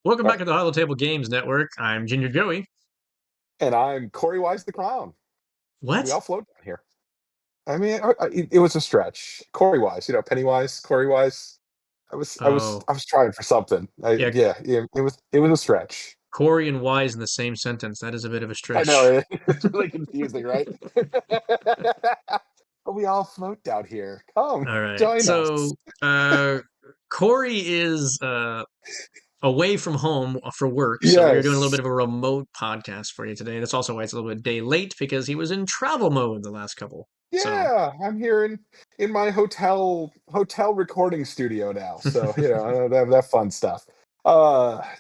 Welcome Uh, back to the Hollow Table Games Network. I'm Ginger Joey. and I'm Corey Wise the Clown. We What? all float down here. I mean, it was a stretch. Corey Wise, Pennywise, Corey Wise. Oh, I was trying for something. yeah, It was a stretch. Corey and Wise in the same sentence. That is a bit of a I stretch. know it's really confusing, right? But we all float down here. Come, All right. join us. Uh, Corey is away from home for work, so we are doing a little bit Yes. of a remote podcast for you today. That's also why it's a little bit day late because he was in travel mode the last couple. So, Yeah, I'm here in my hotel recording studio now. So, that fun stuff.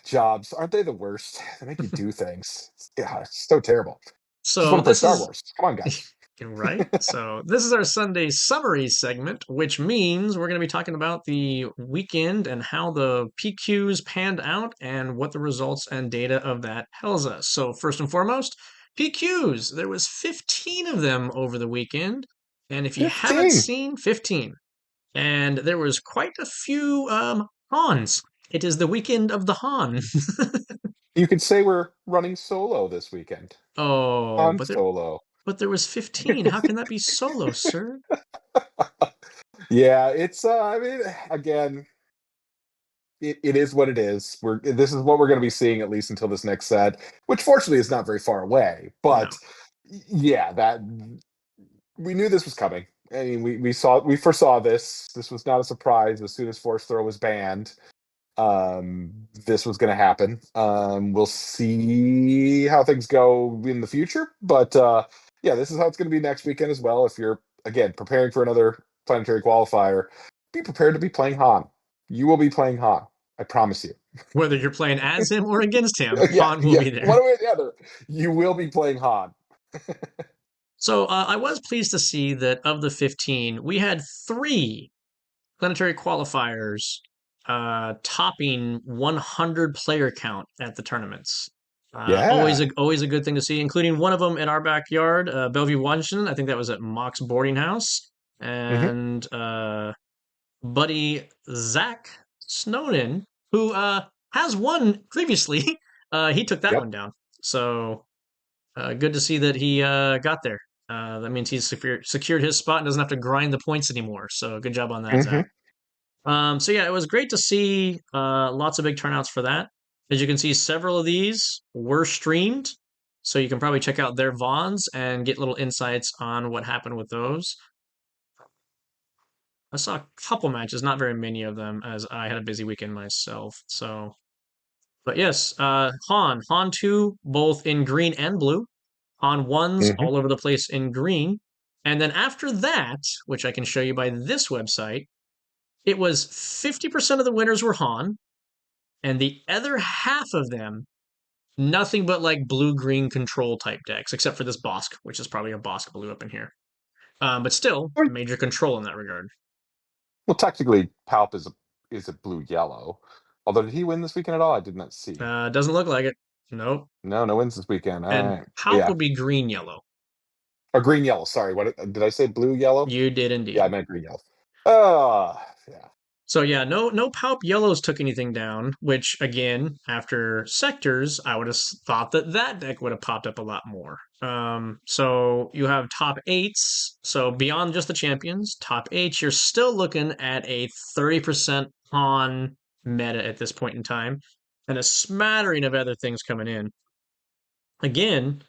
Jobs, aren't they the worst? They make you do things. Yeah, it's so terrible. Just want so to play this Star is Wars. Come on, guys. Right. So this is our Sunday summary segment, which means we're going to be talking about the weekend and how the PQs panned out and what the results and data of that tells us. So first and foremost, PQs. There was 15 of them over the weekend. And if you haven't 15. seen 15, and there was quite a few Hans. It is the weekend of the Han. You could say we're running solo this weekend. Oh, On solo. but there was 15. How can that be solo, sir? Yeah, it's I mean, again, it is what it is. This is what we're going to be seeing at least until this next set, which fortunately is not very far away. No. But yeah, that we knew this was coming. I mean, we foresaw this. This was not a surprise. As soon as Force Throw was banned, this was going to happen. We'll see how things go in the future, but yeah, this is how it's going to be next weekend as well. If you're again preparing for another planetary qualifier, be prepared to be playing Han. You will be playing Han. I promise you. Whether you're playing as him or against him, Yeah, Han will yeah. be there. One way or the other, you will be playing Han. So I was pleased to see that of the 15, we had three planetary qualifiers topping 100 player count at the tournaments. Yeah. Always a good thing to see, including one of them in our backyard, Bellevue, Washington. I think that was at Mock's boarding house, Hmm. and buddy Zach Snowden, who has won previously, he took that Yep. one down. So good to see that he got there. That means he's secured his spot and doesn't have to grind the points anymore. So good job on that, Hmm. Zach. So yeah, it was great to see lots of big turnouts for that. As you can see, several of these were streamed, so you can probably check out their VODs and get little insights on what happened with those. I saw a couple matches, not very many of them, as I had a busy weekend myself. So, but yes, Han 2, both in green and blue. Han 1's Hmm. all over the place in green. And then after that, which I can show you by this website, it was 50% of the winners were Han, and the other half of them, nothing but like blue green control type decks, except for this Bosk, which is probably a Bosk blue up in here. But still, major control in that regard. Well, technically, Palp is a blue yellow. Although, did he win this weekend at all? I did not see. Doesn't look like it. Nope. No, no wins this weekend. All And right. Palp Yeah. would be green yellow. Or green yellow. Sorry. What did I say? Blue yellow? You did Yeah, I indeed. meant green yellow. Yeah. So yeah, no Palp Yellows took anything down, which again, after sectors, I would have thought that that deck would have popped up a lot more. So you have top eights. So beyond just the champions, top eights, you're still looking at a 30% on meta at this point in time, and a smattering of other things coming in. Again,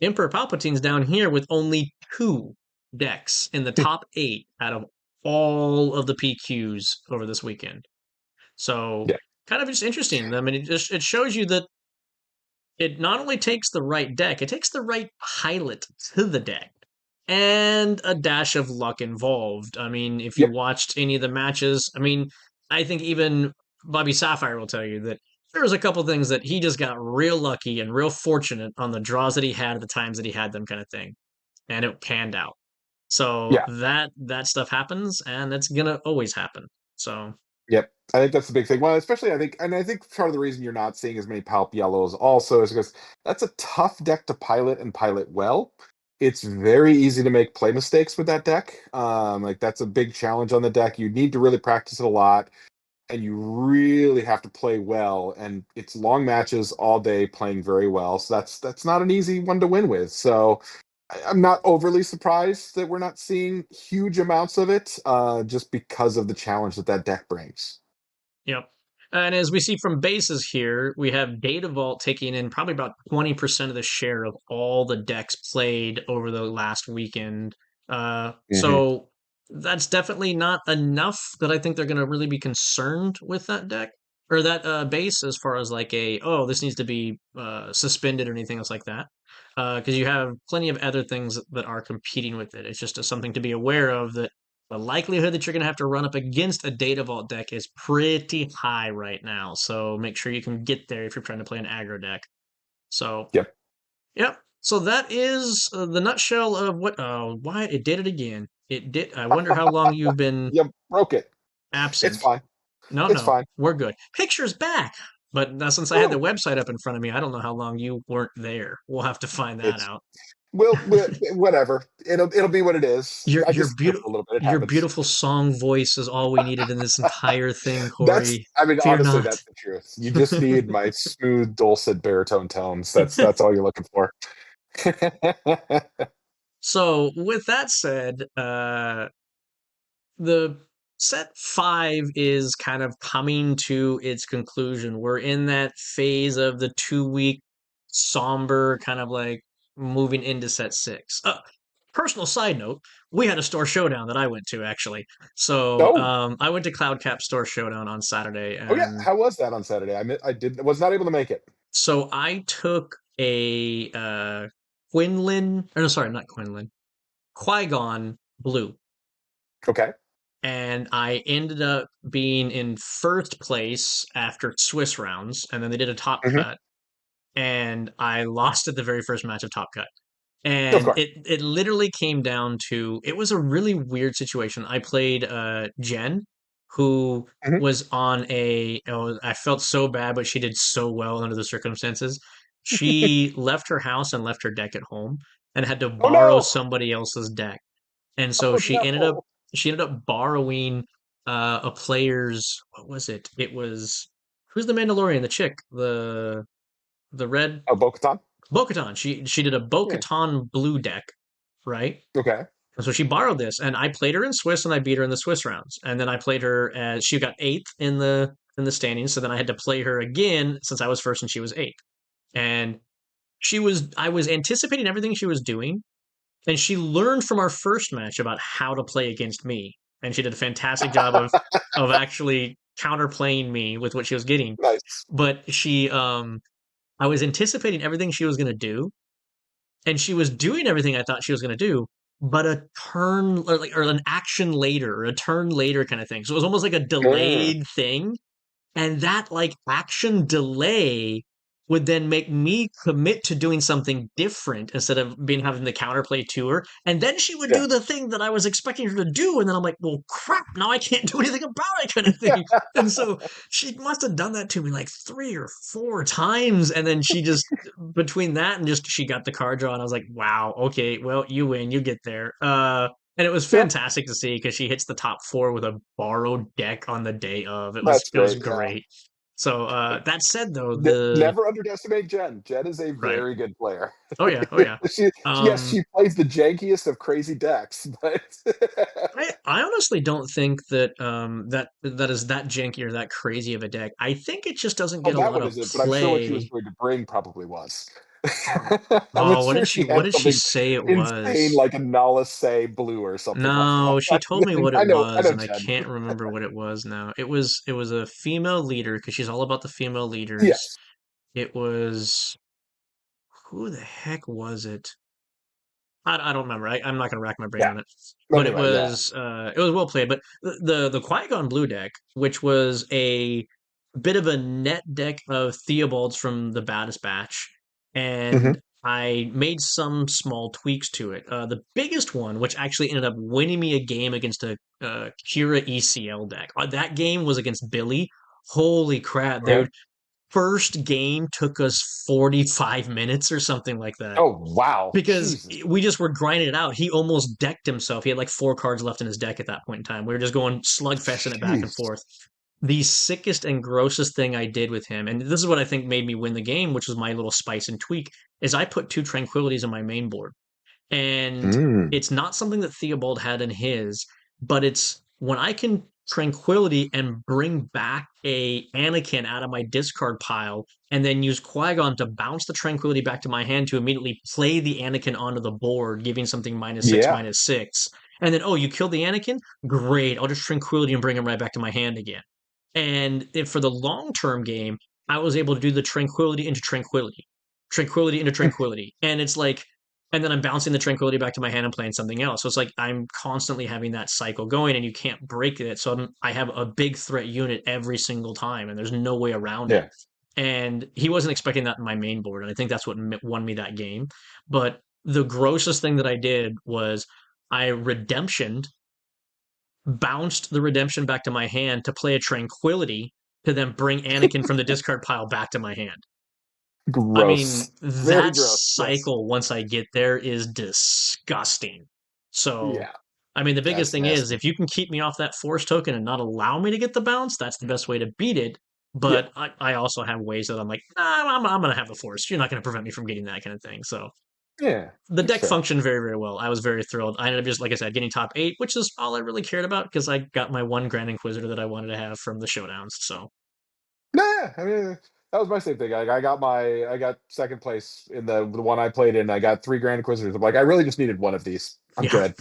Emperor Palpatine's down here with only two decks in the top eight out of all of the PQs over this weekend. So Yeah. kind of just interesting. I mean, it shows you that it not only takes the right deck, it takes the right pilot to the deck. And a dash of luck involved. I mean, if you Yep. watched any of the matches, I mean, I think even Bobby Sapphire will tell you that there was a couple things that he just got real lucky and real fortunate on the draws that he had at the times that he had them kind of thing. And it panned out. So Yeah. that stuff happens and it's gonna always happen. So Yep. I think that's the big thing. Well, especially I think part of the reason you're not seeing as many Palp yellows also is because that's a tough deck to pilot and pilot well. It's very easy to make play mistakes with that deck. Like that's a big challenge on the deck. You need to really practice it a lot. and you really have to play well. And it's long matches all day, playing very well. So that's not an easy one to win with. So I'm not overly surprised that we're not seeing huge amounts of it, just because of the challenge that that deck brings. Yep. And as we see from bases here, we have Data Vault taking in probably about 20% of the share of all the decks played over the last weekend. Hmm. So that's definitely not enough that I think they're going to really be concerned with that deck or that base as far as like oh, this needs to be suspended or anything else like that. Because you have plenty of other things that are competing with it. It's just something to be aware of that the likelihood that you're going to have to run up against a Data Vault deck is pretty high right now. So make sure you can get there if you're trying to play an aggro deck. So, Yep. yep. So that is the nutshell of what. Oh, why it did it again? It did. I wonder how long you've been You broke it. It's absent. fine. No, It's no, fine. we're good. Picture's back. But now, since I had the Woo! website up in front of me, I don't know how long you weren't there. We'll have to find that It's out. whatever. It'll be what it is. Your I your disappear beautiful for a little bit. It your happens. beautiful song voice is all we needed in this entire thing, That's, Corey. I mean, Fear honestly, not. that's the truth. You just need my smooth, dulcet baritone tones. That's all you're looking for. So, with that said, the set five is kind of coming to its conclusion. We're in that phase of the 2 week somber kind of like moving into set six. Personal side note, we had a store showdown that I went to actually. So Oh, I went to CloudCap Store Showdown on Saturday, oh yeah. and How was that on Saturday? Was not able to make it. so I took a Quinlan, or no, sorry, not Quinlan, Qui-Gon Blue, Okay. and I ended up being in first place after Swiss rounds, and then they did a top Hmm. cut, and I lost at the very first match of top cut. Of And course. it literally came down to it was a really weird situation. I played Jen, who Hmm. was on I felt so bad, but she did so well under the circumstances. She left her house and left her deck at home and had to Oh borrow no. somebody else's deck. And so Oh no. she ended up borrowing a player's what was it? It was who's the Mandalorian, the chick, the red Oh, Bo-Katan? Bo-Katan. She did a Yeah. Bo-Katan blue deck, right? Okay. And so she borrowed this, and I played her in Swiss, and I beat her in the Swiss rounds. And then I played her as she got eighth in the standings. So then I had to play her again since I was first and she was eighth. And I was anticipating everything she was doing, and she learned from our first match about how to play against me. And she did a fantastic job of actually counterplaying me with what she was getting. Nice. But I was anticipating everything she was going to do, and she was doing everything I thought she was going to do, but a turn or an action later, or a turn later kind of thing. So it was almost like a Mm. delayed thing, and that like action delay would then make me commit to doing something different instead of being having the counterplay to her. And then she would Yeah. do the thing that I was expecting her to do, and then I'm like, well, crap! Now I can't do anything about it, kind of thing. And so she must have done that to me like 3 or 4 times, and then she just between that and just she got the card draw, and I was like, wow, okay, well, you win, you get there. And it was Yeah. fantastic to see because she hits the top four with a borrowed deck on the day of. That's It was great. Yeah. great. So that said, though, the Never underestimate Jen. Jen is a right. very good player. Oh yeah, oh yeah. Yes, Um, she plays the jankiest of crazy decks, but I honestly don't think that that is that janky or that crazy of a deck. I think it just doesn't oh, get a that lot one of isn't. But I'm sure what she was play. going to bring probably was. Oh, I'm oh, sure she what had did she something say it insane, was? like a Nala say blue or something like No, she told me that. what it I was, know and I Jen. can't remember what it was now. It was a female leader because she's all about the female leaders. Yes. It was who the heck was it? I don't remember. I'm not gonna rack my brain Yeah. on it. But Anyway, yeah. it was well played. But the Qui-Gon Blue deck, which was a bit of a net deck of Theobalds from the Baddest Batch, Hmm. and I made some small tweaks to it. The biggest one, which actually ended up winning me a game against a Kira ECL deck. That game was against Billy. Holy crap, Okay. dude! First game took us 45 minutes or something like that Oh wow, because Jesus. we just were grinding it out. He almost decked himself. He had like 4 cards left in his deck at that point in time. We were just going slugfesting it back and Jeez. forth. the sickest and grossest thing I did with him, and this is what I think made me win the game, which was my little spice and tweak, is I put two tranquilities on my main board. And Mm. it's not something that Theobald had in his, but it's when I can Tranquility and bring back a Anakin out of my discard pile and then use Qui-Gon to bounce the Tranquility back to my hand to immediately play the Anakin onto the board, giving something -6, Yeah. -6. And then, oh, you killed the Anakin? Great. I'll just Tranquility and bring him right back to my hand again. And if for the long term game, I was able to do the Tranquility into Tranquility, Tranquility into Tranquility. And it's like, and then I'm bouncing the tranquility back to my hand and playing something else. So it's like I'm constantly having that cycle going, and you can't break it. So I have a big threat unit every single time, and there's no way around it. Yeah. And he wasn't expecting that in my main board, and I think that's what won me that game. But the grossest thing that I did was I redemptioned, bounced the redemption back to my hand to play a tranquility to then bring Anakin from the discard pile back to my hand. I mean, Gross. Very that gross. Yes. cycle once I get there is disgusting. So, Yeah. I mean, the biggest That's thing is nasty. if you can keep me off that force token and not allow me to get the bounce, that's the best way to beat it. Yeah. But I also have ways that I'm like, nah, I'm going to have the force. You're not going to prevent me from getting that kind of thing. So Yeah. the That's deck fair. functioned very, very well. I was very thrilled. I ended up just, like I said, getting top eight, which is all I really cared about because I got my one Grand Inquisitor that I wanted to have from the showdowns. So, Nah, I mean, that was my same thing. I got second place in the one I played in. I got 3 Grand Inquisitors. I'm like, I really just needed one of these. I'm yeah. good.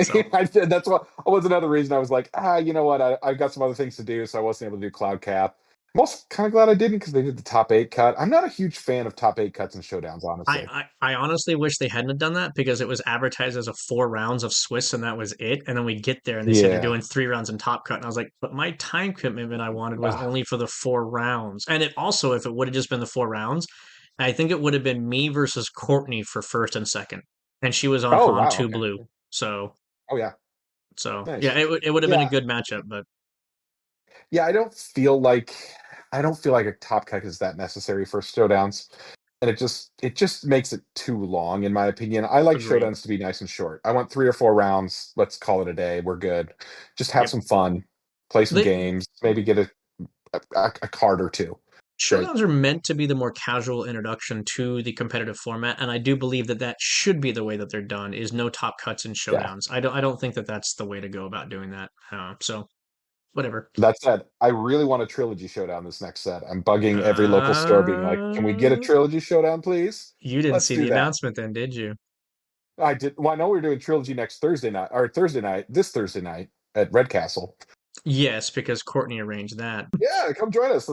So, That's what was another reason I was like, you know what? I've got some other things to do, so I wasn't able to do Cloud Cap. I'm also kind of glad I didn't because they did the top 8 cut. I'm not a huge fan of top 8 cuts and showdowns, I, honestly. I, I honestly wish they hadn't have done that because it was advertised as a 4 rounds of Swiss and that was it. And then we get there and they said you're Yeah. doing 3 rounds in Top Cut. And I was like, but my time commitment I wanted was Ah. only for the 4 rounds. And it also, if it would have just been the 4 rounds, I think it would have been me versus Courtney for first and second. And she was on Oh Han wow. 2 Okay. Blue. So, Oh yeah. yeah, Nice. it would have been a Yeah. good matchup, but Yeah. I don't feel like a top cut is that necessary for showdowns. And it just makes it too long, in my opinion. I like agreed. showdowns to be nice and short. I want 3 or 4 rounds. Let's call it a day. We're good. Just have Yep. some fun, play some They, games, maybe get a card or two. That Showdowns are meant to be the more casual introduction to the competitive format, and I do believe that that should be the way that they're done. Is no top cuts in yeah. showdowns. I don't think that that's the way to go about doing that. So whatever. That said, I really want a trilogy showdown this next set. I'm bugging every local store, being like, "Can we get a Uh, trilogy showdown, please? you didn't Let's see do the that." announcement then, did you? I did. Well, I know we're doing trilogy next Thursday night, or Thursday night, this Thursday night at Red Castle. Yes, because Courtney arranged that. Yeah, come join us.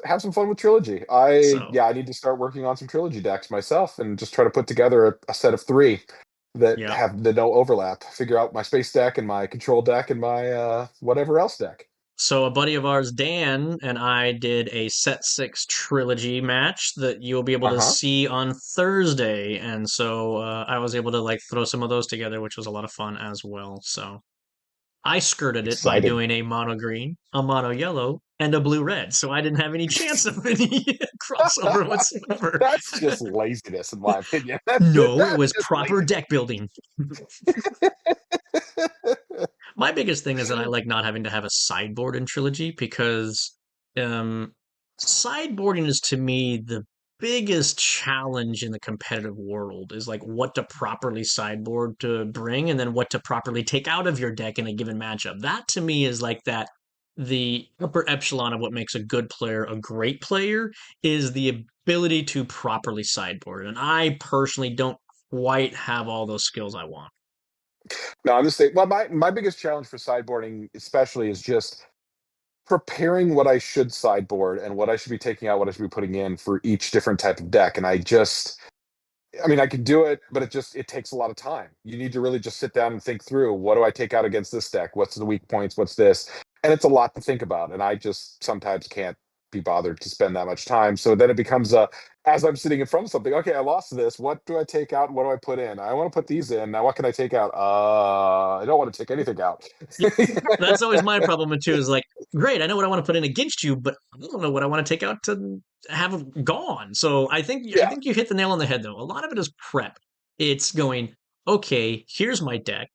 Have some fun with trilogy. I So yeah, I need to start working on some trilogy decks myself and just try to put together a set of 3 that yep. have the no overlap. Figure out my space deck and my control deck and my whatever else deck. So a buddy of ours, Dan, and I did a set six trilogy match that you'll be able Uh to huh. see on Thursday, and so I was able to like throw some of those together, which was a lot of fun as well. So I skirted it by Exciting. doing a mono green, a mono yellow, and a blue red, so I didn't have any chance of any crossover whatsoever. That's just laziness, in my opinion. No, it That's was just proper laziness. deck building. My biggest thing is that I like not having to have a sideboard in Trilogy because um, sideboarding is to me the biggest challenge in the competitive world is like what to properly sideboard to bring and then what to properly take out of your deck in a given matchup. That to me is like that the upper echelon of what makes a good player a great player is the ability to properly sideboard. And I personally don't quite have all those skills I want. No, I'm just saying. Well, my biggest challenge for sideboarding, especially, is just preparing what I should sideboard and what I should be taking out, what I should be putting in for each different type of deck. And I mean, I can do it, but it takes a lot of time. You need to really just sit down and think through, what do I take out against this deck? What's the weak points? What's this? And it's a lot to think about. And I just sometimes can't be bothered to spend that much time. So then it becomes as I'm sitting in front of something, okay, I lost this. What do I take out? What do I put in? I want to put these in. Now what can I take out? I don't want to take anything out. That's always my problem too. Is like, great, I know what I want to put in against you, but I don't know what I want to take out to have gone. So I Yeah. think you hit the nail on the head though. A lot of it is prep. It's going, okay, here's my deck.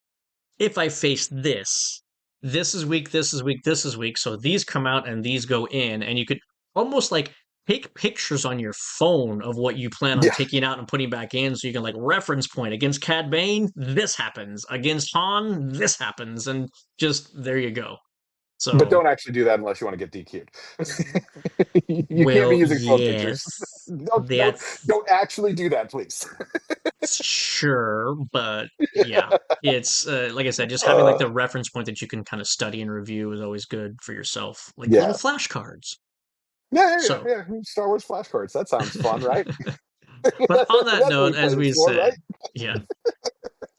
If I face this, this is weak, this is weak, this is weak. So these come out and these go in, and you could almost like take pictures on your phone of what you plan on Yeah, taking out and putting back in, so you can like reference point against Cad Bane, this happens. Against Han, this happens, and just there you go. but So, don't actually do that unless you want to get DQ'd. You can't be well, using phone pictures. yes, Don't that's don't actually do that, please. sure, but yeah, it's like I said, just having like uh, the reference point that you can kind of study and review is always good for yourself, like little yeah. flashcards. Yeah, there you go. So, Yeah, Star Wars flashcards. That sounds fun, right? but on that That's what note, we play as this we for, said, right? yeah,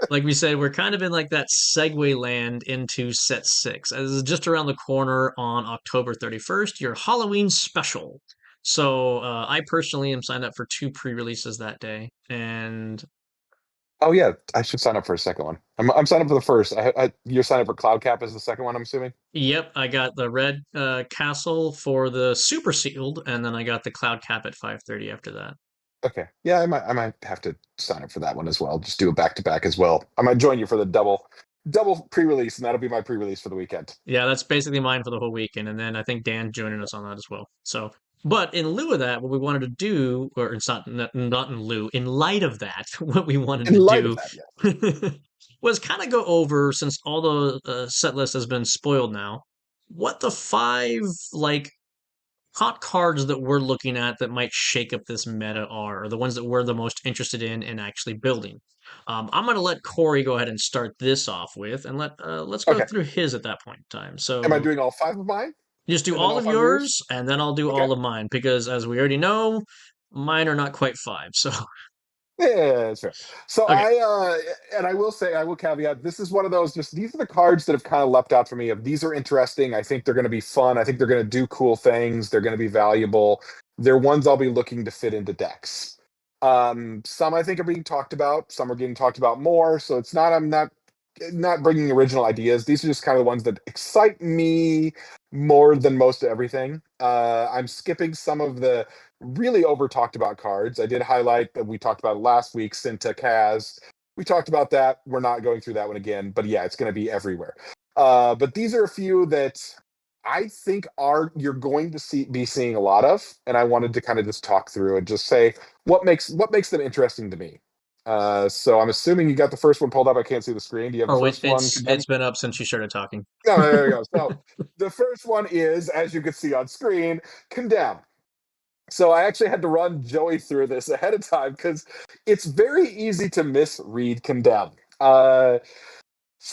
like we said, we're kind of in like that segue land into set six, as is just around the corner on October 31st, your Halloween special. So, I personally am signed up for two pre-releases that day, and Oh yeah, I should sign up for a second one. I'm signed up for the first. You're signed up for Cloud Cap as the second one, I'm assuming. yep, I got the red castle for the super sealed, and then I got the cloud cap at 5:30 after that. Okay. Yeah, I might have to sign up for that one as well. Just do a back to back as well. I might join you for the double pre-release, and that'll be my pre-release for the weekend. Yeah, that's basically mine for the whole weekend, and then I think Dan joining us on that as well. So, but in lieu of that, what we wanted to do, or it's not in lieu, in light of that, what we wanted In to light of do that, yeah. was kind of go over, since all the set list has been spoiled now, what the five like hot cards that we're looking at that might shake up this meta are, or the ones that we're the most interested in actually building. I'm going to let Corey go ahead and start this off with, and let's go Okay. through his at that point in time. Am I So doing all five of mine just do and then all all of five of yours? yours, and then I'll do Okay. all of mine because, as we already know, mine are not quite five. So Yeah, that's fair. So okay, and I will say, I will caveat, this is one of those, just these are the cards that have kind of leapt out for me of these are interesting. I think they're going to be fun. I think they're going to do cool things. They're going to be valuable. They're ones I'll be looking to fit into decks. Some I think are being talked about. Some are getting talked about more. So it's not, I'm not bringing original ideas. These are just kind of the ones that excite me more than most of everything. I'm skipping some of the really over talked about cards. I did highlight that we talked about it last week, Cinta Kaz. We talked about that. We're not going through that one again, but yeah, it's going to be everywhere. But these are a few that I think are you're going to be seeing a lot of, and I wanted to kind of just talk through and just say what makes them interesting to me. So I'm assuming you got the first one pulled up. I can't see the screen. Do you have the oh, first one it's condemned? been up since you started talking. No, there we go. So the first one is, as you can see on screen, condemn. So I actually had to run Joey through this ahead of time because it's very easy to misread condemn. So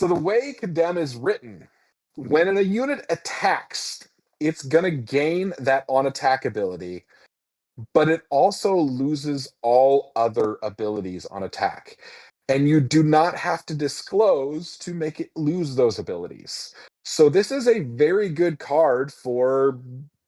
the way condemn is written, when a unit attacks, it's going to gain that on attack ability, but it also loses all other abilities on attack. And you do not have to disclose to make it lose those abilities. So this is a very good card for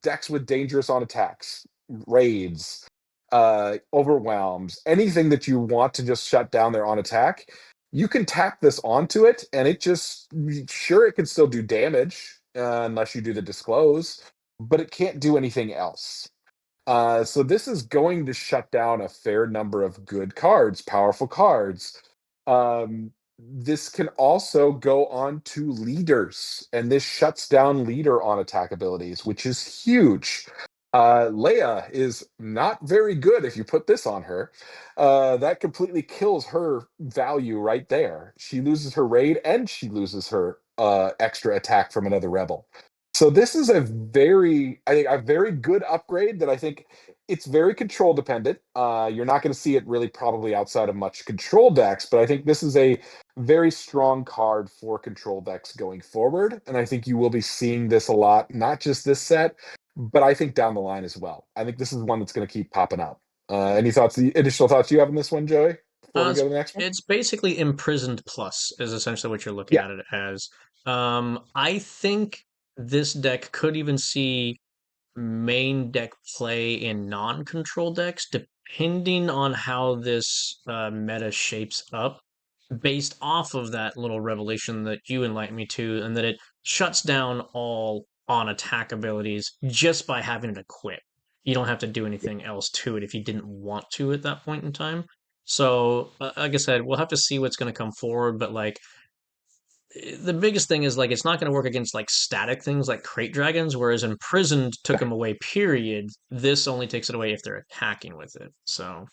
decks with dangerous on attacks, raids, overwhelms, anything that you want to just shut down their on attack. You can tap this onto it, and it just sure it can still do damage unless you do the disclose, but it can't do anything else. So this is going to shut down a fair number of good cards, powerful cards. This can also go on to leaders, and this shuts down leader on attack abilities, which is huge. Leia is not very good if you put this on her. That completely kills her value right there. She loses her raid and she loses her extra attack from another rebel. So this is I think, a very good upgrade that I think it's very control dependent. You're not going to see it really probably outside of much control decks, but I think this is a very strong card for control decks going forward. And I think you will be seeing this a lot, not just this set, but I think down the line as well. I think this is one that's going to keep popping up. Any thoughts, the additional thoughts you have on this one, Joey, before we It's, go to the next one? it's basically imprisoned plus is essentially what you're looking Yeah. at it as. I think this deck could even see main deck play in non-control decks, depending on how this meta shapes up, based off of that little revelation that you enlightened me to, and that it shuts down all on attack abilities just by having it equipped. You don't have to do anything else to it if you didn't want to at that point in time. So, like I said, we'll have to see what's going to come forward, but like the biggest thing is like it's not going to work against like static things like crate dragons, whereas imprisoned took them away. Period. This only takes it away if they're attacking with it. So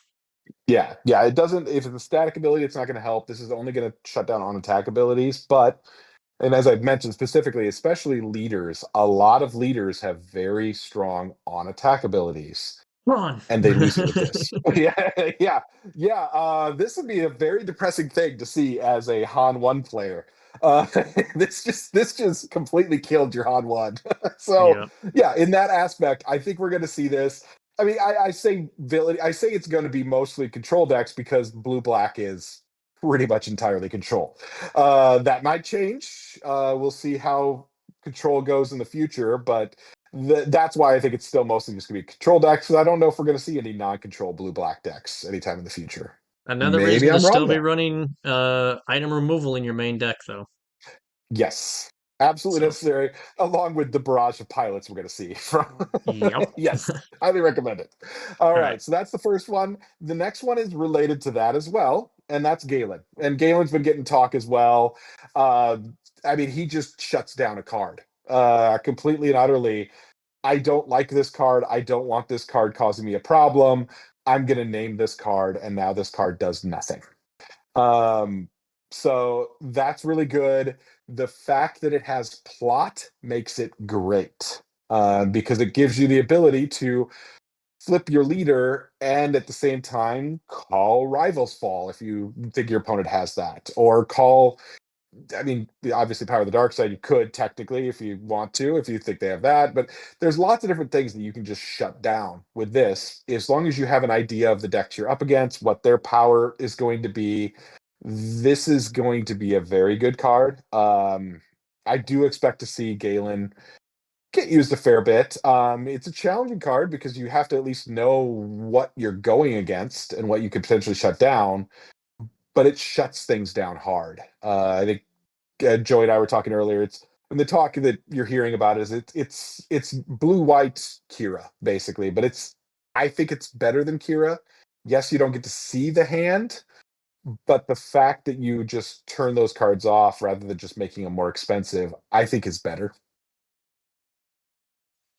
Yeah, yeah, it doesn't. If it's a static ability, it's not going to help. This is only going to shut down on attack abilities. But, and as I've mentioned specifically, especially leaders, a lot of leaders have very strong on attack abilities, run. and they lose it with this. Yeah, yeah, yeah. This would be a very depressing thing to see as a Han one player. Uh, this just completely killed your Han one. So Yeah. yeah, in that aspect, I think we're going to see this. I mean, I say villain. I say it's going to be mostly control decks because blue black is pretty much entirely control. That might change. We'll see how control goes in the future, but that's why I think it's still mostly just going to be control decks. Because I don't know if we're going to see any non-control blue black decks anytime in the future. Another Maybe reason to I'm wrong still be though. running item removal in your main deck, though. Yes, absolutely So, necessary, along with the barrage of pilots we're going to see from. yep. Yes, highly recommend it. All All right. right, so that's the first one. The next one is related to that as well, and that's Galen. And Galen's been getting talk as well. Uh, I mean, he just shuts down a card completely and utterly. I don't like this card. I don't want this card causing me a problem. I'm going to name this card, and now this card does nothing. Um, so that's really good. The fact that it has plot makes it great because it gives you the ability to flip your leader and at the same time call rivals fall if you think your opponent has that, or call. I mean, obviously, Power of the Dark Side, you could technically, if you want to, if you think they have that. But there's lots of different things that you can just shut down with this, as long as you have an idea of the decks you're up against, what their power is going to be. This is going to be a very good card. I do expect to see Galen get used a fair bit. It's a challenging card because you have to at least know what you're going against and what you could potentially shut down, but it shuts things down hard. I think Joey and I were talking earlier. It's and the talk that you're hearing about is it's blue white Kira basically, but it's I think it's better than Kira. Yes, you don't get to see the hand, but the fact that you just turn those cards off rather than just making them more expensive, I think is better.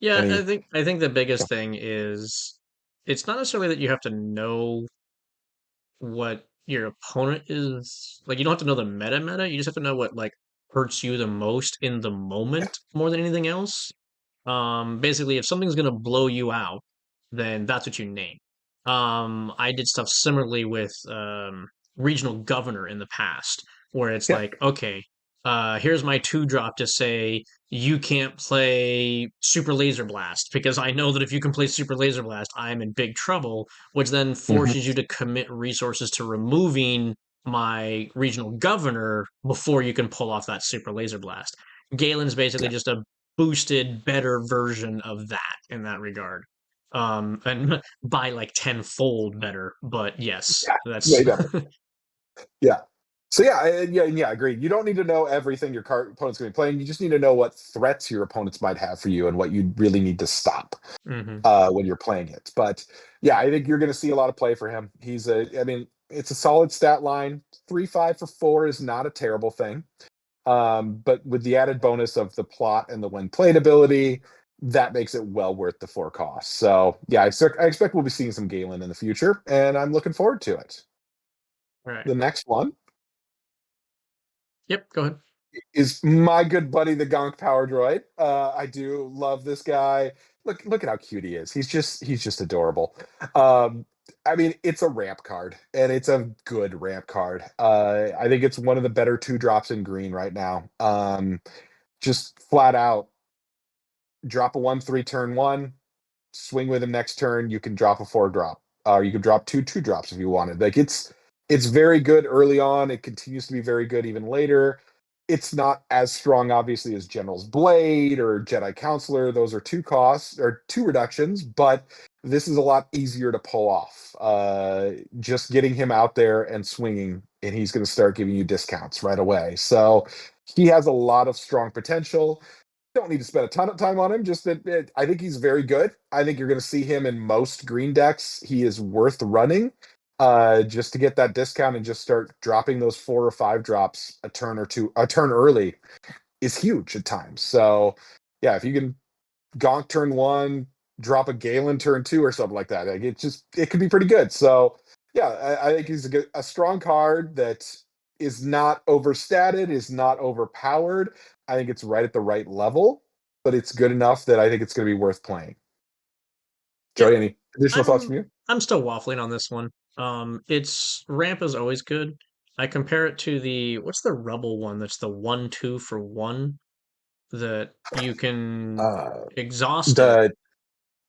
Yeah, Any I think the biggest thing is it's not necessarily that you have to know what your opponent is like. You don't have to know the meta. You just have to know what like hurts you the most in the yeah, moment more than anything else. Basically, if something's gonna blow you out, then that's what you name. I did stuff similarly with regional governor in the past, where it's yeah, like, okay, here's my two drop to say you can't play Super Laser Blast because I know that if you can play Super Laser Blast, I'm in big trouble, which then mhm, forces you to commit resources to removing my regional governor before you can pull off that Super Laser Blast. Galen's basically yeah, just a boosted, better version of that in that regard. And by like tenfold better. But yes, yeah, that's way better. Yeah. So yeah, yeah, agreed. You don't need to know everything your opponent's going to be playing. You just need to know what threats your opponents might have for you and what you really need to stop hmm when you're playing it. But yeah, I think you're going to see a lot of play for him. I mean, it's a solid stat line. 3-5 for 4 is not a terrible thing. But with the added bonus of the plot and the when played ability, that makes it well worth the 4 costs. So yeah, I expect we'll be seeing some Galen in the future, and I'm looking forward to it. All right. The next one Yep. Go ahead. is my good buddy, the Gonk Power Droid. I do love this guy. Look at how cute he is. He's just adorable. Um, I mean, it's a ramp card, and it's a good ramp card. I think it's one of the better 2 drops in green right now. Just flat out drop a 1/3 turn one, swing with him next turn. You can drop a 4 drop, or you can drop 2 drops if you wanted. Like it's very good early on. It continues to be very good even later. It's not as strong, obviously, as General's Blade or Jedi Counselor. Those are 2 costs or 2 reductions, but this is a lot easier to pull off. Just getting him out there and swinging, and he's going to start giving you discounts right away. So he has a lot of strong potential. Don't need to spend a ton of time on him. Just that I think he's very good. I think you're going to see him in most green decks. He is worth running. just to get that discount and just start dropping those 4 or 5 drops a turn early is huge at times. So yeah, if you can gonk turn one, drop a Galen turn two or something like that, like it could be pretty good. So yeah, I think he's a strong card that is not overstated, is not overpowered. I think it's right at the right level, but it's good enough that I think it's going to be worth playing. Joey, Yep. any additional thoughts I'm from you? I'm still waffling on this one. Its ramp is always good. I compare it to the what's the Rebel one that's the 1-2 for one that you can Uh, exhaust it the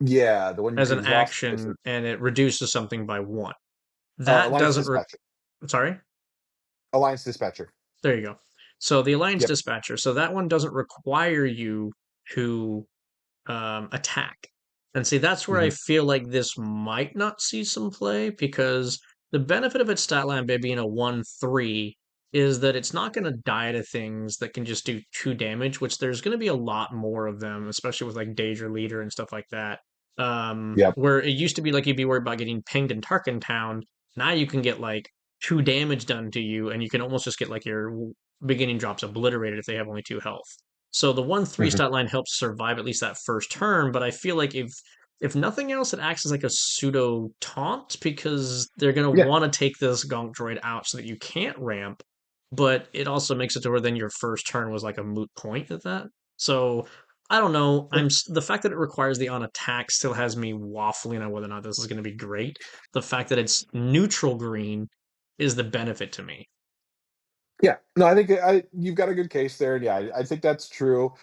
Yeah, the one you as can an exhaust is action and it reduces something by one. That Alliance doesn't Dispatcher. sorry? Alliance Dispatcher. There you go. So the Alliance Yep. Dispatcher. So that one doesn't require you to attack. And see, that's where I Hmm. feel like this might not see some play because the benefit of its stat line by being a 1-3 is that it's not going to die to things that can just do 2 damage, which there's going to be a lot more of them, especially with like Daedra Leader and stuff like that. Yep. Where it used to be like you'd be worried about getting pinged in Tarkin Town. Now you can get like 2 damage done to you, and you can almost just get like your beginning drops obliterated if they have only 2 health. So the 1-3 Hmm. stat line helps survive at least that first turn, but I feel like if nothing else, it acts as like a pseudo taunt because they're gonna Yeah. want to take this Gonk Droid out so that you can't ramp, but it also makes it to where then your first turn was like a moot point at that. So I don't know. The fact that it requires the on attack still has me waffling on whether or not this is going to be great. The fact that it's neutral green is the benefit to me. Yeah. No, I think you've got a good case there. Yeah, I think that's true.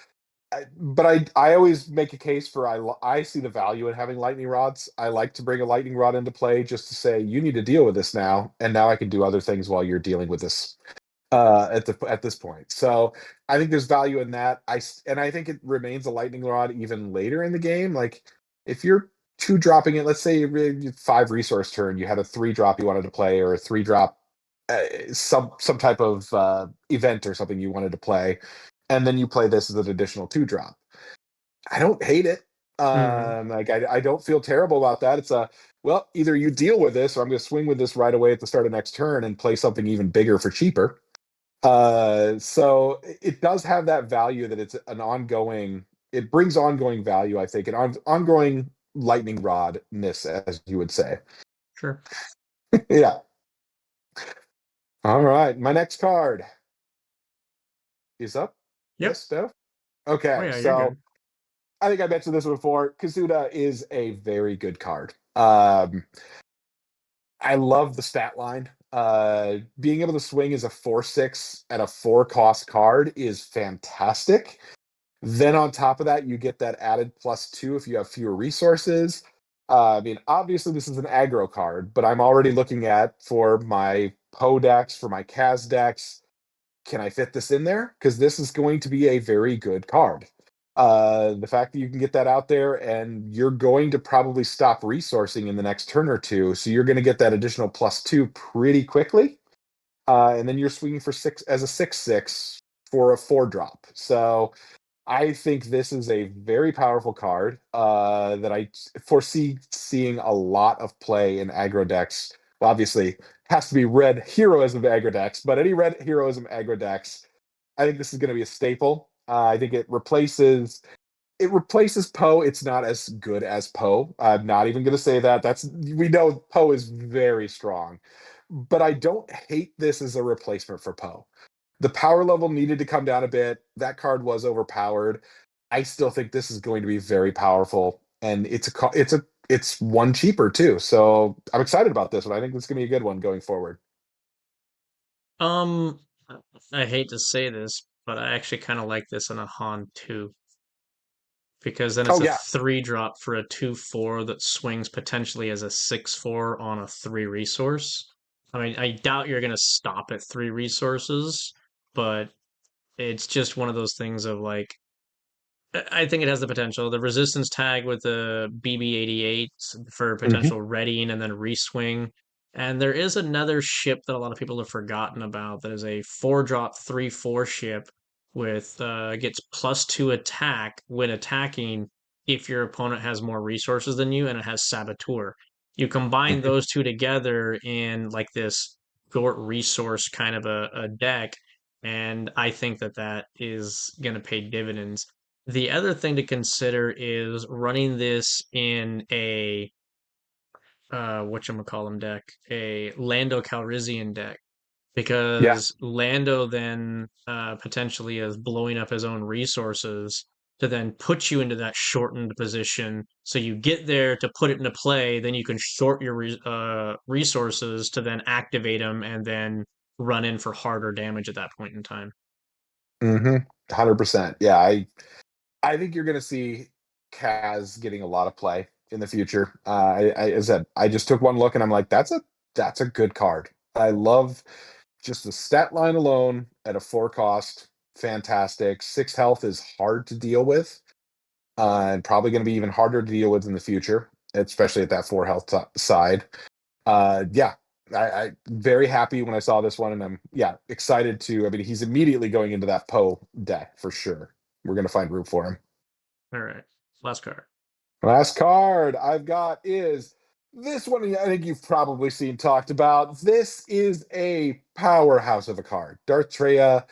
But I always make a case for I see the value in having lightning rods. I like to bring a lightning rod into play just to say you need to deal with this now, and now I can do other things while you're dealing with this at this point. So I think there's value in that. And I think it remains a lightning rod even later in the game. Like if you're two dropping it, let's say you really 5 resource turn, you had a 3 drop you wanted to play or a 3 drop some type of event or something you wanted to play, and then you play this as an additional 2 drop. I don't hate it. Hmm. Like I don't feel terrible about that. It's a well, either you deal with this, or I'm going to swing with this right away at the start of next turn and play something even bigger for cheaper. So it does have that value that it's an ongoing. It brings ongoing value, I think, and ongoing lightning rodness, as you would say. Sure. Yeah. All right. My next card is up. Yep. Yes, Steph. Oh Okay, yeah, you're so good. I think I mentioned this before. Kazuda is a very good card. I love the stat line. Being able to swing as a 4/6 at a 4 cost card is fantastic. Then on top of that, you get that added +2 if you have fewer resources. I mean, obviously this is an aggro card, but I'm already looking at for my Poe decks, for my Kaz decks. Can I fit this in there? Because this is going to be a very good card. The fact that you can get that out there and you're going to probably stop resourcing in the next turn or two, so you're going to get that additional +2 pretty quickly, and then you're swinging for 6 as a 6/6 for a 4 drop. So I think this is a very powerful card that I foresee seeing a lot of play in aggro decks. Well, obviously, has to be red heroism aggro decks, but any red heroism aggro decks, I think this is going to be a staple. I think it replaces Poe. It's not as good as Poe. I'm not even going to say that. We know Poe is very strong, but I don't hate this as a replacement for Poe. The power level needed to come down a bit. That card was overpowered. I still think this is going to be very powerful, and it's one cheaper too. So I'm excited about this one. I think this is going to be a good one going forward. Um, I hate to say this, but I actually kind of like this in a Han too, because then it's Oh a yeah. 3 drop for a 2/4 that swings potentially as a 6/4 on a 3 resource. I mean, I doubt you're gonna stop at 3 resources, but it's just one of those things of like I think it has the potential. The resistance tag with the BB-88 for Hmm. potential readying and then reswing. And there is another ship that a lot of people have forgotten about that is a 4 drop 3/4 ship with gets +2 attack when attacking if your opponent has more resources than you and it has Saboteur. You combine Mhm. those two together in like this short resource kind of a deck, and I think that that is going to pay dividends. The other thing to consider is running this in a whatchamacallem deck, a Lando Calrissian deck, Yeah. because Lando then potentially is blowing up his own resources to then put you into that shortened position. So you get there to put it into play, then you can short your resources to then activate them and then run in for harder damage at that point in time. 100%. Yeah, I think you're going to see Kaz getting a lot of play in the future. As I said, I just took one look and I'm like, that's a good card. I love just the stat line alone at a 4 cost. Fantastic. 6 health is hard to deal with, and probably going to be even harder to deal with in the future, especially at that 4 health side. Yeah, I very happy when I saw this one, and I'm excited to. I mean, he's immediately going into that Poe deck for sure. We're going to find room for him. All right, last card. Last card I've got is this one. I think you've probably seen talked about. This is a powerhouse of a card. Darth Treya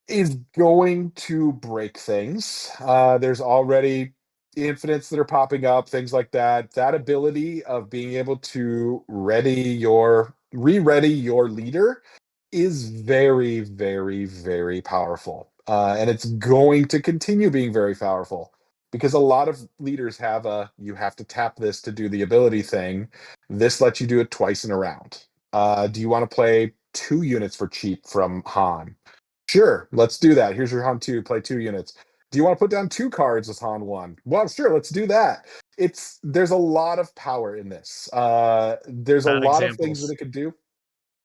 is going to break things. There's already infinites that are popping up, things like that. That ability of being able to re-ready your leader is very, very, very powerful. And it's going to continue being very powerful because a lot of leaders have you have to tap this to do the ability thing. This lets you do it twice in a round. Do you want to play 2 units for cheap from Han? Sure, let's do that. Here's your Han 2, play 2 units. Do you want to put down 2 cards with Han 1? Well, sure, let's do that. There's a lot of power in this. There's a Bad lot of things that examples. it could do.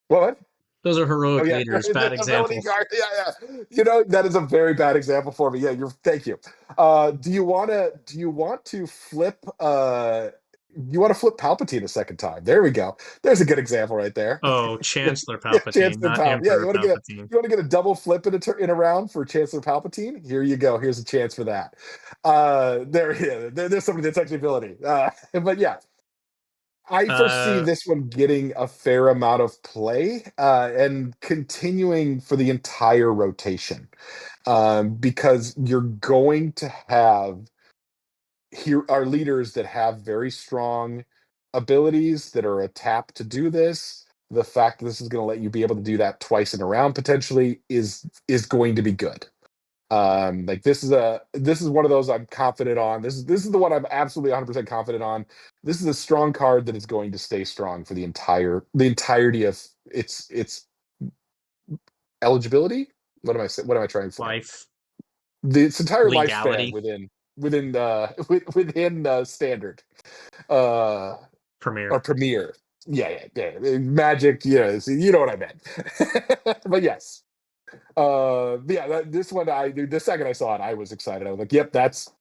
What? Those are Oh heroic yeah, leaders. Bad the ability examples. card. Yeah, yeah. That is a very bad example for me. Yeah, thank you. Do you want to flip you want to flip Palpatine a second time? There we go. There's a good example right there. Oh, Chancellor Yeah, Palpatine, Chancellor not Palpatine. Yeah, Emperor Palpatine. you want to get a double flip in a round for Chancellor Palpatine? Here you go. Here's a chance for that. There's somebody that's actually ability. But yeah, I foresee Uh, this one getting a fair amount of play and continuing for the entire rotation because you're going to have here are leaders that have very strong abilities that are a tap to do this. The fact that this is going to let you be able to do that twice in a round potentially is going to be good. Like this is one of those I'm confident on. This is the one I'm absolutely 100% confident on. This is a strong card that is going to stay strong for the entirety of its eligibility. What am I trying for? Life, Its entire lifespan legality, within standard uh or premiere. premiere. Yeah. Magic, you know what I meant. But yes. Yeah, this one the second I saw it, I was excited. I was like, "Yep, that's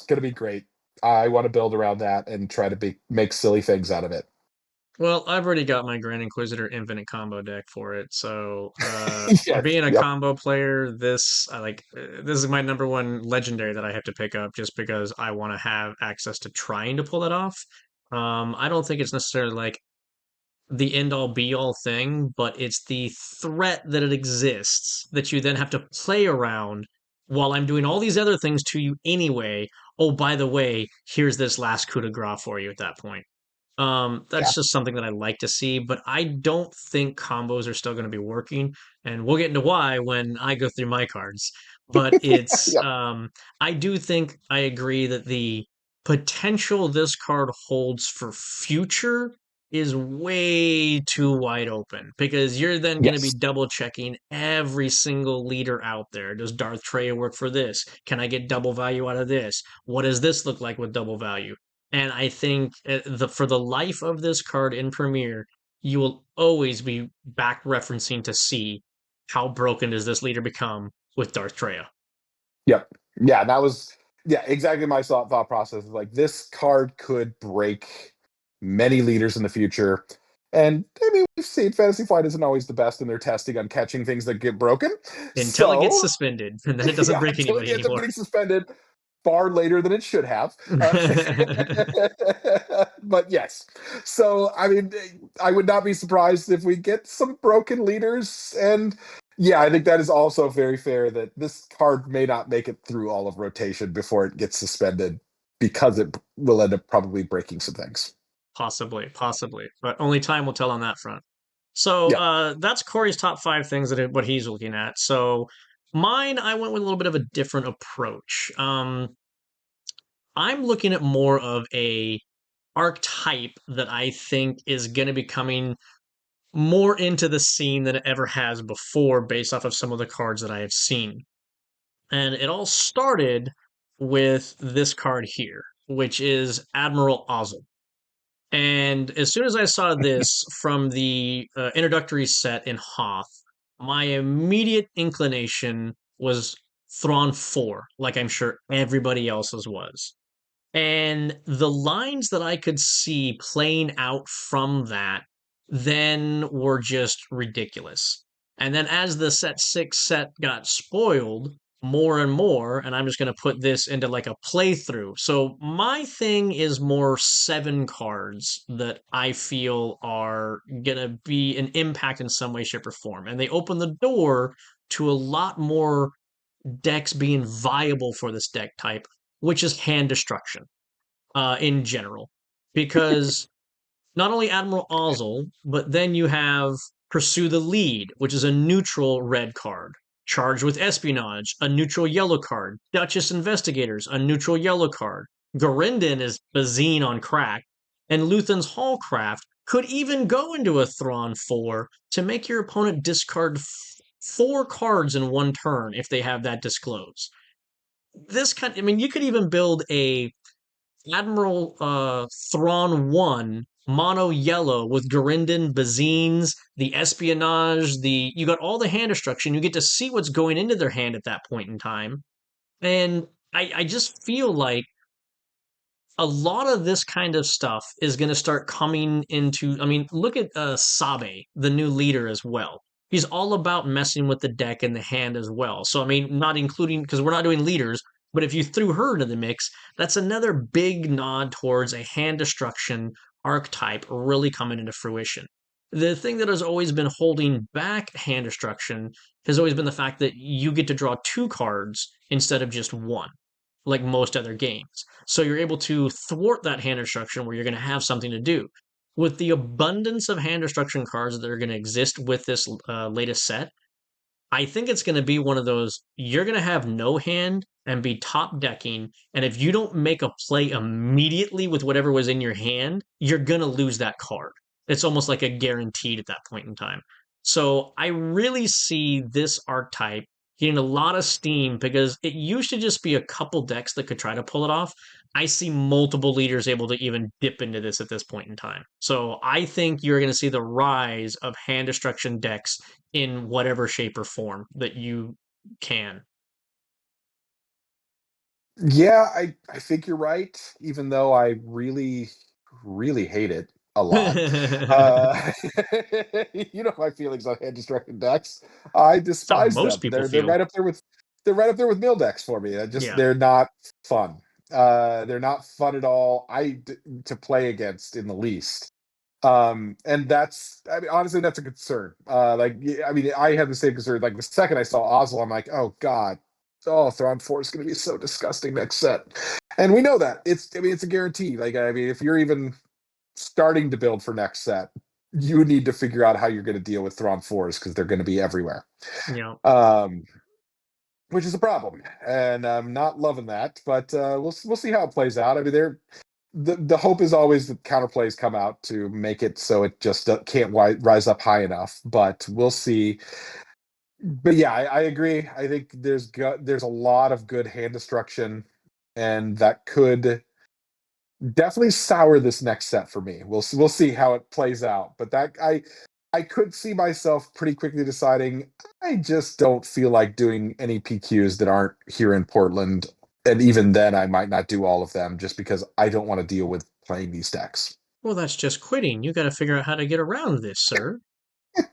gonna be great. I want to build around that and try to make silly things out of it." Well, I've already got my Grand Inquisitor Infinite combo deck for it. So, Yes. being a Yep. combo player, this is my number one legendary that I have to pick up just because I want to have access to trying to pull it off. I don't think it's necessarily like the end all be all thing, but it's the threat that it exists that you then have to play around while I'm doing all these other things to you anyway. Oh, by the way, here's this last coup de grace for you at that point. Yeah. That's just something that I like to see, but I don't think combos are still going to be working, and we'll get into why when I go through my cards. But Yep. I do think I agree that the potential this card holds for future is way too wide open because you're then going to be Yes. double checking every single leader out there. Does Darth Treya work for this? Can I get double value out of this? What does this look like with double value? And I think for the life of this card in Premiere, you will always be back referencing to see how broken does this leader become with Darth Treya. Yep. Yeah, that was exactly my thought process. Like this card could break many leaders in the future. And I mean, we've seen Fantasy Flight isn't always the best in their testing on catching things that get broken. Until it gets So suspended, and then it doesn't break until it anybody ends up anymore. getting suspended far later than it should have. but yes. So I mean, I would not be surprised if we get some broken leaders. And yeah, I think that is also very fair that this card may not make it through all of rotation before it gets suspended because it will end up probably breaking some things. Possibly, possibly, but only time will tell on that front. So Yeah. that's Corey's top five things that what he's looking at. So mine, I went with a little bit of a different approach. I'm looking at more of a archetype that I think is going to be coming more into the scene than it ever has before, based off of some of the cards that I have seen. And it all started with this card here, which is Admiral Ozzel. And as soon as I saw this from the introductory set in Hoth, my immediate inclination was Thrawn 4, like I'm sure everybody else's was. And the lines that I could see playing out from that then were just ridiculous. And then as the set six set got spoiled more and more, and I'm just going to put this into like a playthrough. So my thing is more seven cards that I feel are going to be an impact in some way, shape, or form. And they open the door to a lot more decks being viable for this deck type, which is hand destruction in general, because not only Admiral Ozzel, but then you have Pursue the Lead, which is a neutral red card. Charged with Espionage, a neutral yellow card. Duchess Investigators, a neutral yellow card. Gorindin is Bazine on crack. And Luthen's Hallcraft could even go into a Thrawn 4 to make your opponent discard four cards in one turn if they have that disclosed. I mean, you could even build a Admiral Thrawn 1 mono yellow with Gorindin, Bazines, the espionage, the you got all the hand destruction. You get to see what's going into their hand at that point in time. And I just feel like a lot of this kind of stuff is going to start coming into. I mean, look at Sabe, the new leader as well. He's all about messing with the deck and the hand as well. So I mean, not including because we're not doing leaders, but if you threw her into the mix, that's another big nod towards a hand destruction archetype really coming into fruition. The thing that has always been holding back hand destruction has always been the fact that you get to draw two cards instead of just one, like most other games. So you're able to thwart that hand destruction where you're going to have something to do. With the abundance of hand destruction cards that are going to exist with this latest set, I think it's going to be one of those you're going to have no hand and be top decking. And if you don't make a play immediately with whatever was in your hand, you're going to lose that card. It's almost like a guaranteed at that point in time. So I really see this archetype getting a lot of steam because it used to just be a couple decks that could try to pull it off. I see multiple leaders able to even dip into this at this point in time. So I think you're going to see the rise of hand destruction decks in whatever shape or form that you can. Yeah, I think you're right, even though I really, really hate it a lot. That's Uh, you know my feelings on hand destructed decks. I how despise most them. people They're feel. right up there with meal decks for me. Yeah. They're not fun. They're not fun at all. To play against in the least. And that's, I mean, honestly, that's a concern. I mean, I had the same concern. Like the second I saw Oslo, I'm like, oh God, oh, Thrawn 4 is going to be so disgusting next set. And we know that. I mean, it's a guarantee. Like, I mean, if you're even starting to build for next set, you need to figure out how you're going to deal with Thrawn 4s because they're going to be everywhere. Yeah. Um, which is a problem. And I'm not loving that, but we'll see how it plays out. I mean, the hope is always that counterplays come out to make it so it just can't rise up high enough, but we'll see. But yeah, I agree. I think there's a lot of good hand destruction, and that could definitely sour this next set for me. We'll see how it plays out. But that I could see myself pretty quickly deciding I just don't feel like doing any PQs that aren't here in Portland. And even then, I might not do all of them just because I don't want to deal with playing these decks. Well, that's just quitting. You got to figure out how to get around this, sir. It's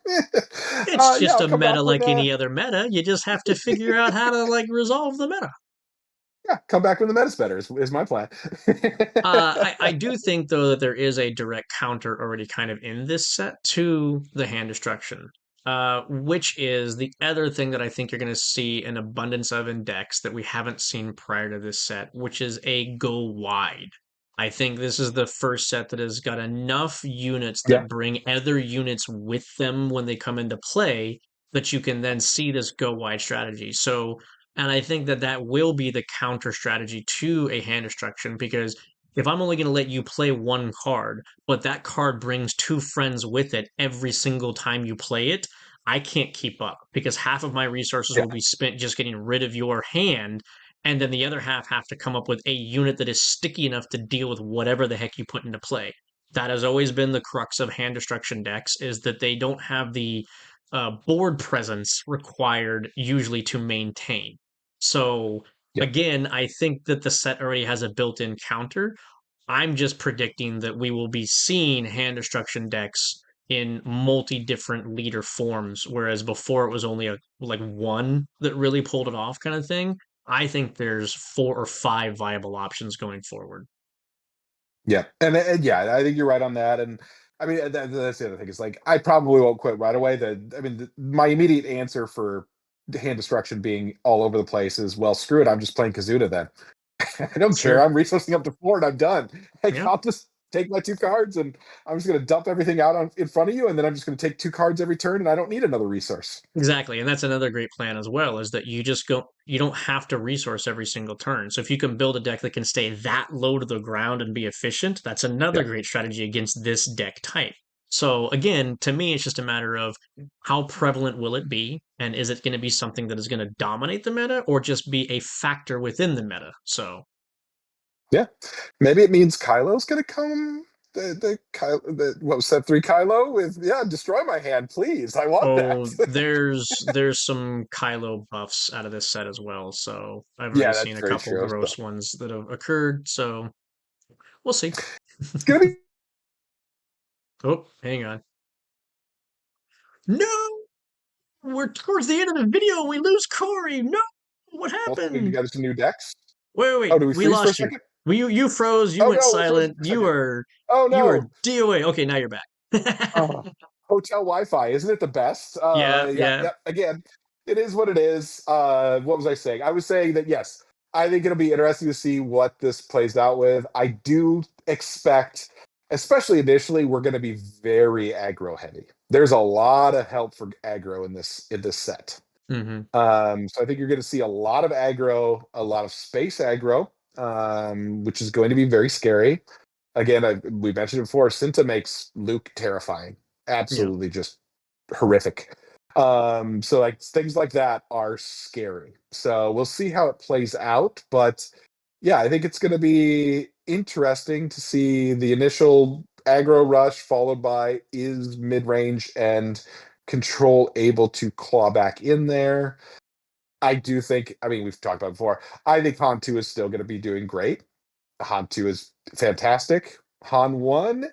Yeah, just I'll a come meta up with like that. any other meta. You just have to figure out how to like resolve the meta. Yeah, come back when the meta's better is my plan. I do think though that there is a direct counter already kind of in this set to the hand destruction, which is the other thing that I think you're going to see an abundance of in decks that we haven't seen prior to this set, which is a go wide. I think this is the first set that has got enough units Yeah, that bring other units with them when they come into play that you can then see this go wide strategy. So, and I think that that will be the counter strategy to a hand destruction because if I'm only going to let you play one card, but that card brings two friends with it every single time you play it, I can't keep up because half of my resources yeah, will be spent just getting rid of your hand, and then the other half have to come up with a unit that is sticky enough to deal with whatever the heck you put into play. That has always been the crux of hand destruction decks is that they don't have the board presence required usually to maintain. So yeah, again, I think that the set already has a built-in counter. I'm just predicting that we will be seeing hand destruction decks in multi different leader forms, whereas before it was only a like one that really pulled it off kind of thing. I think there's four or five viable options going forward. yeah. And yeah, I think you're right on that. And I mean, that's the other thing is like I probably won't quit right away. I mean, my immediate answer for hand destruction being all over the place is well, screw it. I'm just playing Kazuda then. I don't care. Sure. I'm resourcing up to 4 and I'm done. Like Yeah. I'll just take my 2 cards and I'm just gonna dump everything out in front of you, and then I'm just gonna take 2 cards every turn, and I don't need another resource. Exactly, and that's another great plan as well, is that you don't have to resource every single turn. So if you can build a deck that can stay that low to the ground and be efficient, that's another Yeah, great strategy against this deck type. So again, to me, it's just a matter of how prevalent will it be, and is it going to be something that is going to dominate the meta, or just be a factor within the meta? So, yeah. Maybe it means Kylo's gonna come. What was that 3 Kylo with? Yeah, destroy my hand, please. I want that. oh, there's some Kylo buffs out of this set as well. So I've already Yeah, seen that's a very couple true. So gross ones that have occurred. So we'll see. it's gonna be Oh, hang on. No, we're towards the end of the video and we lose Corey. No, what also need to happened? get some new decks. Wait. Oh, do we We freeze for a lost you. second? You froze. You Oh went no, we froze silent. for a second. Oh You are no. DOA. Okay, now you're back. Oh, hotel Wi-Fi, isn't it the best? Yeah, Yeah, yeah, yeah. Again, it is what it is. What was I saying? I was saying that yes, I think it'll be interesting to see what this plays out with. I do expect, especially initially, we're going to be very aggro heavy. There's a lot of help for aggro in this set. hmm So I think you're going to see a lot of aggro, a lot of space aggro, which is going to be very scary. Again, we mentioned it before. Cinta makes Luke terrifying, yeah, absolutely just horrific. So like things like that are scary. So we'll see how it plays out. But yeah, I think it's going to be interesting to see the initial aggro rush followed by is mid range and control able to claw back in there. I do think, I mean, we've talked about it before. I think Han 2 is still going to be doing great. Han 2 is fantastic. Han 1,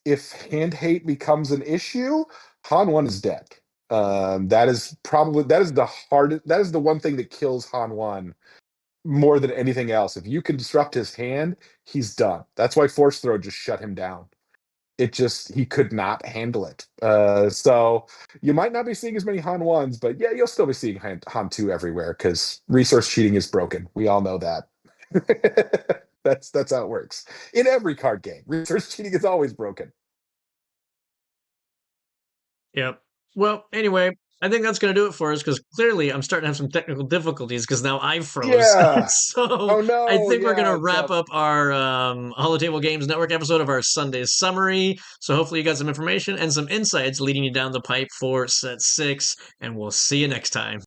if hand hate becomes an issue, Han 1 is dead. That is the one thing that kills Han 1 more than anything else. If you can disrupt his hand, he's done. That's why Force Throw just shut him down. It just he could not handle it. So you might not be seeing as many Han 1s, but yeah, you'll still be seeing Han 2 everywhere because resource cheating is broken. We all know that. That's how it works in every card game. Resource cheating is always broken. yep. Well, anyway, I think that's going to do it for us because clearly I'm starting to have some technical difficulties because now I froze. Yeah. So Oh I no. think we're going Yeah. to wrap up our Holotable Games Network episode of our Sunday summary. So hopefully you got some information and some insights leading you down the pipe for set 6, and we'll see you next time.